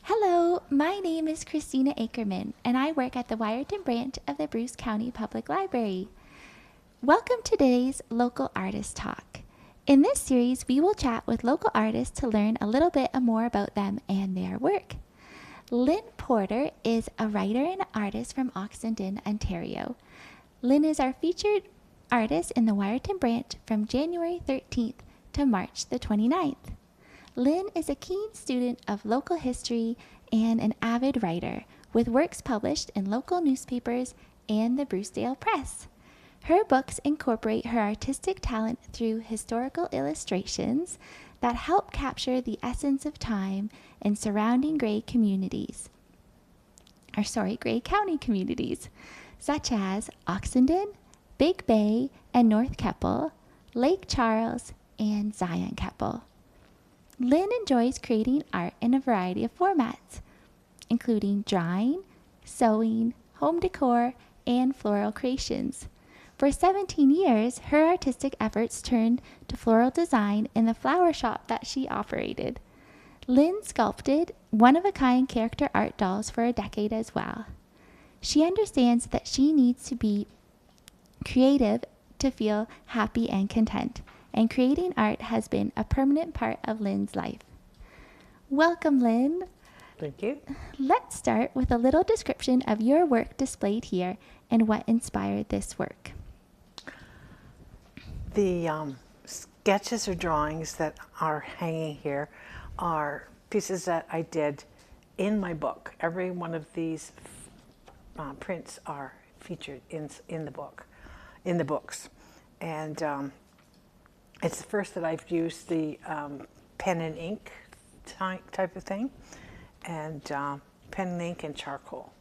Hello, my name is Kristina Ackerman, and I work at the Wiarton branch of the Bruce County Public Library. Welcome to today's Local Artist Talk. In this series, we will chat with local artists to learn a little bit more about them and their work. Lynne Porter is a writer and artist from Oxenden, Ontario. Lynne is our featured artist in the Wiarton branch from January 13th to March the 29th. Lynne is a keen student of local history and an avid writer, with works published in local newspapers and the Brucedale Press. Her books incorporate her artistic talent through historical illustrations that help capture the essence of time in surrounding Grey County communities, such as Oxenden, Big Bay and North Keppel, Lake Charles, and Zion Keppel. Lynne enjoys creating art in a variety of formats, including drawing, sewing, home decor, and floral creations. For 17 years, her artistic efforts turned to floral design in the flower shop that she operated. Lynne sculpted one-of-a-kind character art dolls for a decade as well. She understands that she needs to be creative to feel happy and content, and creating art has been a permanent part of Lynne's life. Welcome, Lynne. Thank you. Let's start with a little description of your work displayed here and what inspired this work. The sketches or drawings that are hanging here are pieces that I did in my book. Every one of these prints are featured in the books, and it's the first that I've used the pen and ink type of thing, and pen and ink and charcoal,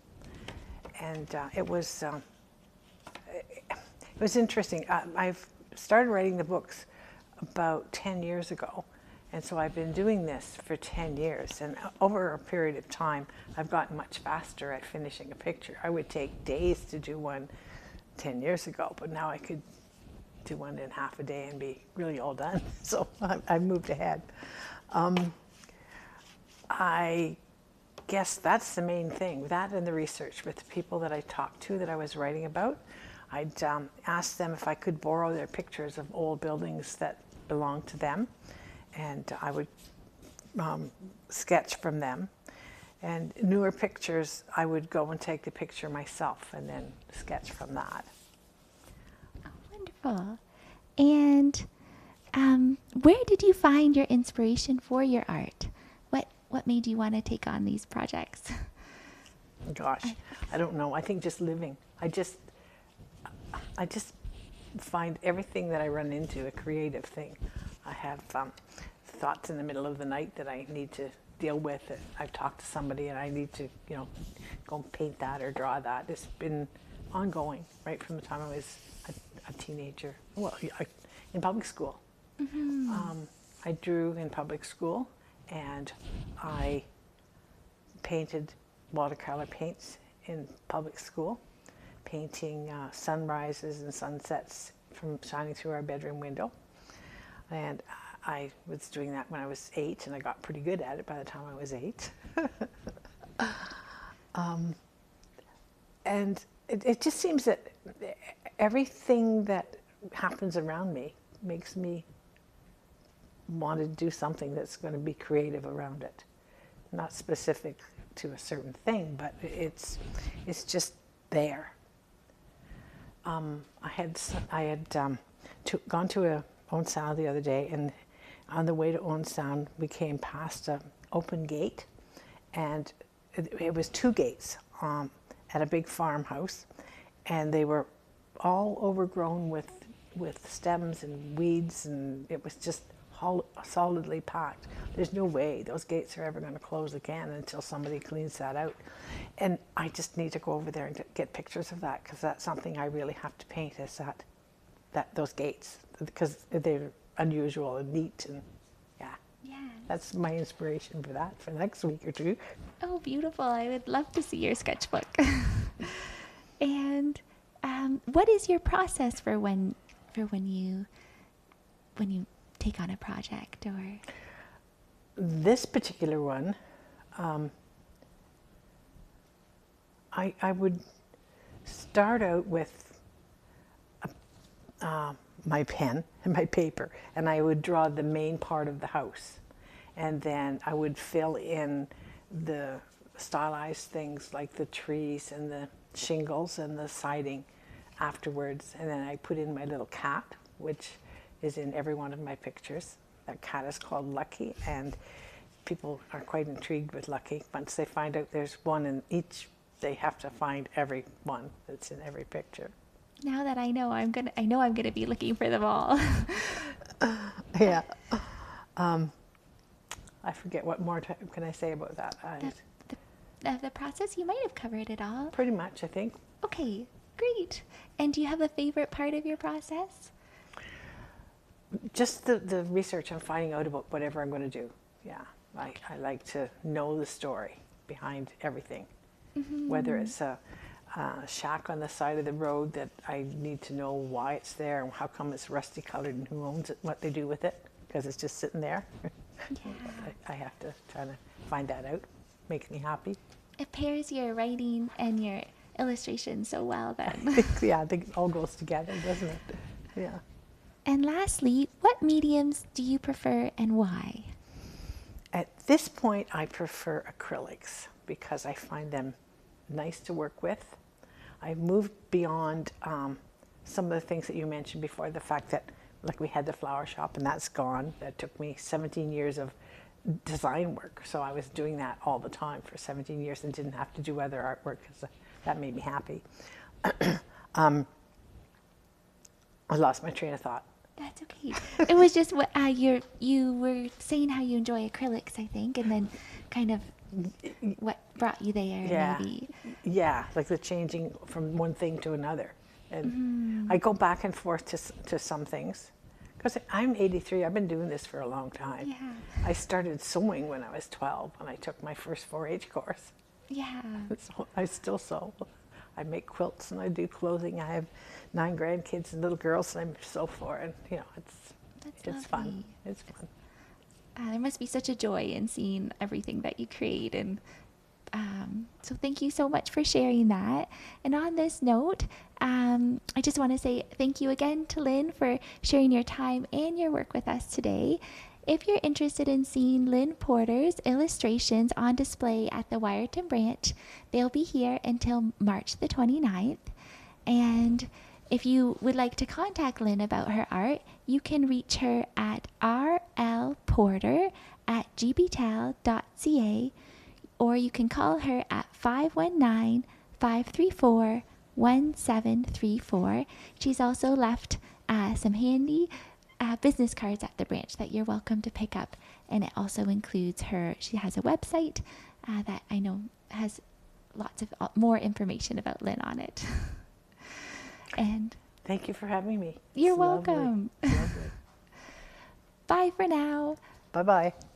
and it was interesting. I've started writing the books about 10 years ago, and so I've been doing this for 10 years, and over a period of time I've gotten much faster at finishing a picture. I would take days to do one 10 years ago, but now I could do one in half a day and be really all done. So I've moved ahead. I guess that's the main thing, that and the research with the people that I talked to that I was writing about. I'd ask them if I could borrow their pictures of old buildings that belonged to them, and I would sketch from them. And newer pictures, I would go and take the picture myself and then sketch from that. Wonderful. And where did you find your inspiration for your art? What made you want to take on these projects? Gosh, I don't know. I think just living. I just find everything that I run into a creative thing. I have thoughts in the middle of the night that I need to deal with. I've talked to somebody and I need to, go and paint that or draw that. It's been ongoing right from the time I was a teenager. Well, in public school. Mm-hmm. I drew in public school, and I painted watercolor paints in public school, painting sunrises and sunsets from shining through our bedroom window. And I was doing that when I was 8, and I got pretty good at it by the time I was 8. And it just seems that everything that happens around me makes me want to do something that's going to be creative around it. Not specific to a certain thing, but it's just there. I had gone to a Owen Sound the other day, and on the way to Owen Sound we came past an open gate, and it was 2 gates at a big farmhouse, and they were all overgrown with stems and weeds, and it was just solidly packed. There's no way those gates are ever going to close again until somebody cleans that out. And I just need to go over there and get pictures of that, because that's something I really have to paint, is those gates, because they're unusual and neat, and that's my inspiration for that for the next week or 2. Oh, beautiful. I would love to see your sketchbook. And what is your process for when you take on a project? Or this particular one, I would start out with my pen and my paper, and I would draw the main part of the house. And then I would fill in the stylized things like the trees and the shingles and the siding afterwards. And then I put in my little cat, which is in every one of my pictures. That cat is called Lucky, and people are quite intrigued with Lucky. Once they find out there's one in each, they have to find every one that's in every picture. Now that I know I'm gonna be looking for them all. Yeah. I forget what more can I say about that. The process, you might have covered it all. Pretty much, I think. Okay, great. And do you have a favorite part of your process? Just the research and finding out about whatever I'm going to do. Yeah, I like to know the story behind everything. Mm-hmm. Whether it's a shack on the side of the road that I need to know why it's there and how come it's rusty colored and who owns it, what they do with it, because it's just sitting there. Yeah. I have to try to find that out. Makes me happy. It pairs your writing and your illustration so well then. I think it all goes together, doesn't it? Yeah. And lastly, what mediums do you prefer and why? At this point, I prefer acrylics because I find them nice to work with. I've moved beyond some of the things that you mentioned before, the fact that like we had the flower shop and that's gone. That took me 17 years of design work. So I was doing that all the time for 17 years and didn't have to do other artwork because that made me happy. I lost my train of thought. That's okay. It was just what you were saying how you enjoy acrylics, I think, and then kind of what brought you there, yeah. maybe. Yeah, like the changing from one thing to another. And I go back and forth to some things. Because I'm 83, I've been doing this for a long time. Yeah. I started sewing when I was 12 when I took my first 4-H course. Yeah. So I still sew. I make quilts and I do clothing. I have 9 grandkids and little girls and I sew for, and you know, it's fun. It's fun. There must be such a joy in seeing everything that you create, and so thank you so much for sharing that. And on this note, I just want to say thank you again to Lynne for sharing your time and your work with us today. If you're interested in seeing Lynne Porter's illustrations on display at the Wiarton branch, they'll be here until March the 29th. And if you would like to contact Lynne about her art, you can reach her at rlporter@gbtal.ca, or you can call her at 519-534-1734. She's also left some handy business cards at the branch that you're welcome to pick up, and it also includes she has a website that I know has lots of more information about Lynne on it. And thank you for having me. You're welcome. Lovely. Bye for now. Bye-bye.